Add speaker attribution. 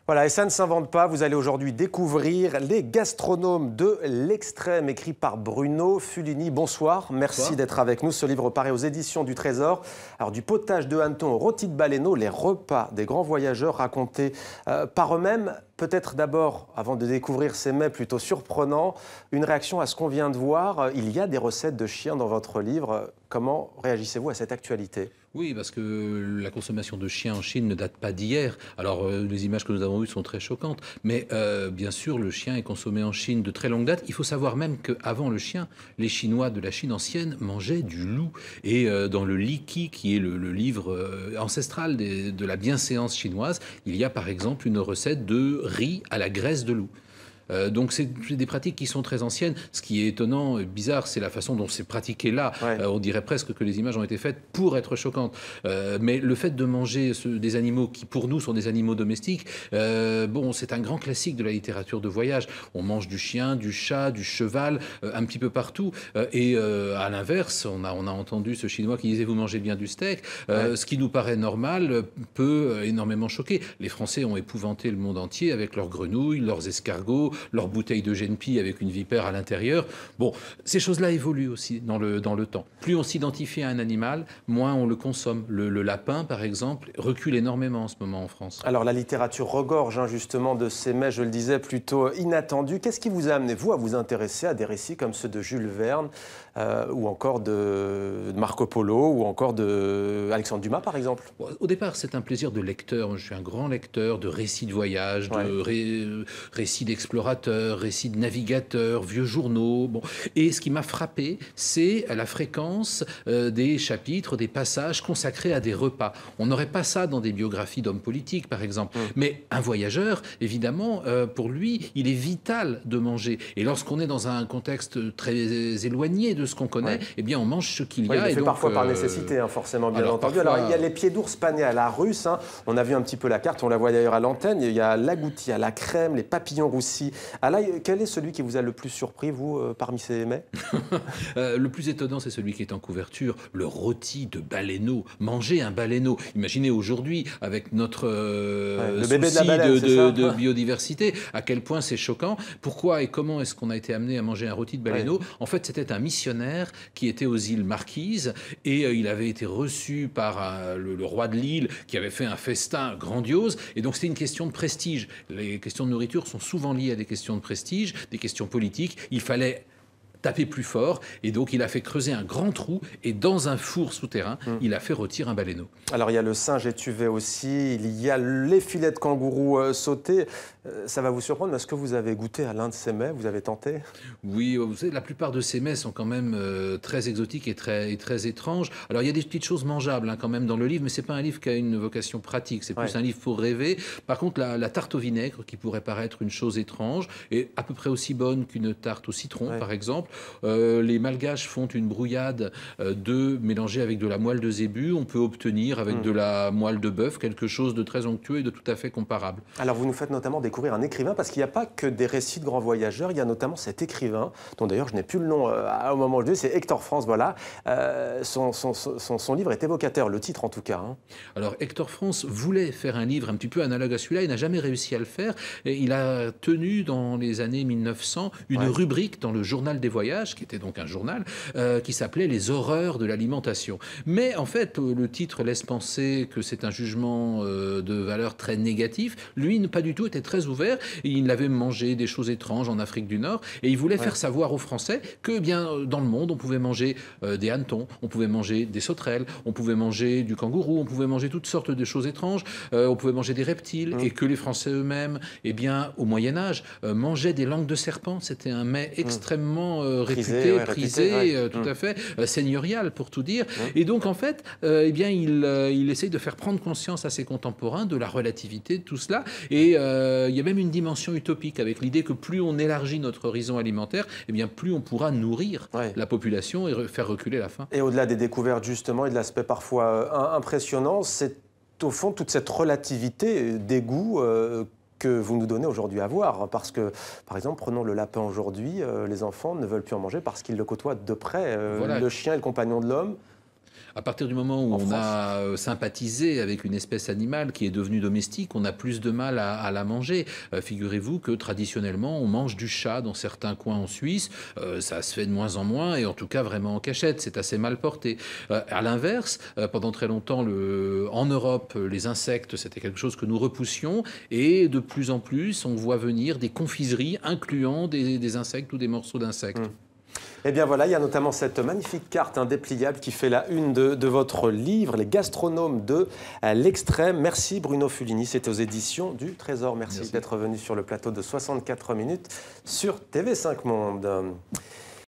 Speaker 1: Voilà, et ça ne s'invente pas. Vous allez aujourd'hui découvrir Les gastronomes de l'extrême, écrit par Bruno Fulini. Bonsoir, merci d'être avec nous. Ce livre paraît aux éditions du Trésor. Alors, du potage de hanneton au rôti de baleineau, les repas des grands voyageurs racontés par eux-mêmes. Peut-être d'abord, avant de découvrir ces mets plutôt surprenants, une réaction à ce qu'on vient de voir. Il y a des recettes de chiens dans votre livre. Comment réagissez-vous à cette actualité ?
Speaker 2: Oui, parce que la consommation de chiens en Chine ne date pas d'hier. Alors, les images que nous avons vues sont très choquantes. Mais bien sûr, le chien est consommé en Chine de très longue date. Il faut savoir même qu'avant le chien, les Chinois de la Chine ancienne mangeaient du loup. Et dans le Li Qi, qui est le livre ancestral de la bienséance chinoise, il y a par exemple une recette de riz à la graisse de loup. Donc c'est des pratiques qui sont très anciennes. Ce qui est étonnant et bizarre, c'est la façon dont c'est pratiqué là. Ouais. On dirait presque que les images ont été faites pour être choquantes. Mais le fait de manger des animaux qui pour nous sont des animaux domestiques, bon, c'est un grand classique de la littérature de voyage. On mange du chien, du chat, du cheval, un petit peu partout. Et à l'inverse, on a entendu ce Chinois qui disait vous mangez bien du steak. Ouais. Ce qui nous paraît normal peut énormément choquer. Les Français ont épouvanté le monde entier avec leurs grenouilles, leurs escargots, leur bouteille de Genpi avec une vipère à l'intérieur. Bon, ces choses-là évoluent aussi dans le temps. Plus on s'identifie à un animal, moins on le consomme. Le lapin, par exemple, recule énormément en ce moment en France.
Speaker 1: Alors, la littérature regorge justement de ces mets, je le disais, plutôt inattendus. Qu'est-ce qui vous a amené, vous, à vous intéresser à des récits comme ceux de Jules Verne, ou encore de Marco Polo, ou encore d'Alexandre Dumas, par exemple?
Speaker 2: Bon, au départ, c'est un plaisir de lecteur. Je suis un grand lecteur de récits de voyage, de récits d'exploration, récits de navigateurs, vieux journaux. Bon. Et ce qui m'a frappé, c'est la fréquence des chapitres, des passages consacrés à des repas. On n'aurait pas ça dans des biographies d'hommes politiques, par exemple. Mais un voyageur, évidemment, pour lui, il est vital de manger. Et lorsqu'on est dans un contexte très éloigné de ce qu'on connaît, eh bien, on mange ce qu'il y a.
Speaker 1: Il le fait parfois par nécessité, forcément, bien entendu. Alors, il y a les pieds d'ours panés à la russe. On a vu un petit peu la carte, on la voit d'ailleurs à l'antenne. Il y a l'agouti à la crème, les papillons roussis. Ah là, quel est celui qui vous a le plus surpris, vous, parmi ces mets?
Speaker 2: Le plus étonnant, c'est celui qui est en couverture, le rôti de baleineau. Manger un baleineau. Imaginez aujourd'hui, avec notre souci de biodiversité, à quel point c'est choquant. Pourquoi et comment est-ce qu'on a été amené à manger un rôti de baleineau? En fait, c'était un missionnaire qui était aux îles Marquises et il avait été reçu par le roi de l'île qui avait fait un festin grandiose. Et donc, c'était une question de prestige. Les questions de nourriture sont souvent liées à des questions de prestige, des questions politiques. Il fallait taper plus fort et donc il a fait creuser un grand trou et dans un four souterrain, il a fait rôtir un baleineau.
Speaker 1: Alors il y a le singe étuvé aussi, il y a les filets de kangourou sautés. Ça va vous surprendre, mais est-ce que vous avez goûté à l'un de ces mets? Vous avez tenté?
Speaker 2: Oui, vous savez, la plupart de ces mets sont quand même très exotiques et très étranges. Alors il y a des petites choses mangeables quand même dans le livre, mais c'est pas un livre qui a une vocation pratique, c'est plus un livre pour rêver. Par contre, la tarte au vinaigre, qui pourrait paraître une chose étrange, est à peu près aussi bonne qu'une tarte au citron, par exemple. Les Malgaches font une brouillade d'œufs mélangée avec de la moelle de zébu. On peut obtenir avec de la moelle de bœuf quelque chose de très onctueux et de tout à fait comparable.
Speaker 1: Alors vous nous faites notamment découvrir un écrivain, parce qu'il n'y a pas que des récits de grands voyageurs, il y a notamment cet écrivain, dont d'ailleurs je n'ai plus le nom au moment où je dis, c'est Hector France, voilà. Son livre est évocateur, le titre en tout cas.
Speaker 2: Alors Hector France voulait faire un livre un petit peu analogue à celui-là, il n'a jamais réussi à le faire. Et il a tenu dans les années 1900 une rubrique dans le Journal des voyages, qui était donc un journal, qui s'appelait « Les horreurs de l'alimentation ». Mais en fait, le titre laisse penser que c'est un jugement de valeur très négatif. Lui, pas du tout, était très ouvert. Et il avait mangé des choses étranges en Afrique du Nord. Et il voulait faire savoir aux Français que, bien, dans le monde, on pouvait manger des hannetons, on pouvait manger des sauterelles, on pouvait manger du kangourou, on pouvait manger toutes sortes de choses étranges, on pouvait manger des reptiles, et que les Français eux-mêmes, eh bien, au Moyen-Âge, mangeaient des langues de serpent. C'était un mets extrêmement réputé, prisé, tout à fait, seigneurial pour tout dire. Et donc en fait, eh bien, il essaye de faire prendre conscience à ses contemporains de la relativité de tout cela. Et il y a même une dimension utopique avec l'idée que plus on élargit notre horizon alimentaire, eh bien, plus on pourra nourrir la population et faire reculer la faim.
Speaker 1: Et au-delà des découvertes justement et de l'aspect parfois impressionnant, c'est au fond toute cette relativité des goûts que vous nous donnez aujourd'hui à voir. Parce que, par exemple, prenons le lapin aujourd'hui, les enfants ne veulent plus en manger parce qu'ils le côtoient de près. Le chien est le compagnon de l'homme.
Speaker 2: À partir du moment où on a sympathisé avec une espèce animale qui est devenue domestique, on a plus de mal à la manger. Figurez-vous que traditionnellement, on mange du chat dans certains coins en Suisse. Ça se fait de moins en moins, et en tout cas vraiment en cachette. C'est assez mal porté. À l'inverse, pendant très longtemps, en Europe, les insectes, c'était quelque chose que nous repoussions. Et de plus en plus, on voit venir des confiseries incluant des insectes ou des morceaux d'insectes.
Speaker 1: Eh bien voilà, il y a notamment cette magnifique carte dépliable qui fait la une de votre livre, Les gastronomes de l'extrême. Merci Bruno Fulini, c'était aux éditions du Trésor. Merci. D'être venu sur le plateau de 64 minutes sur TV5 Monde.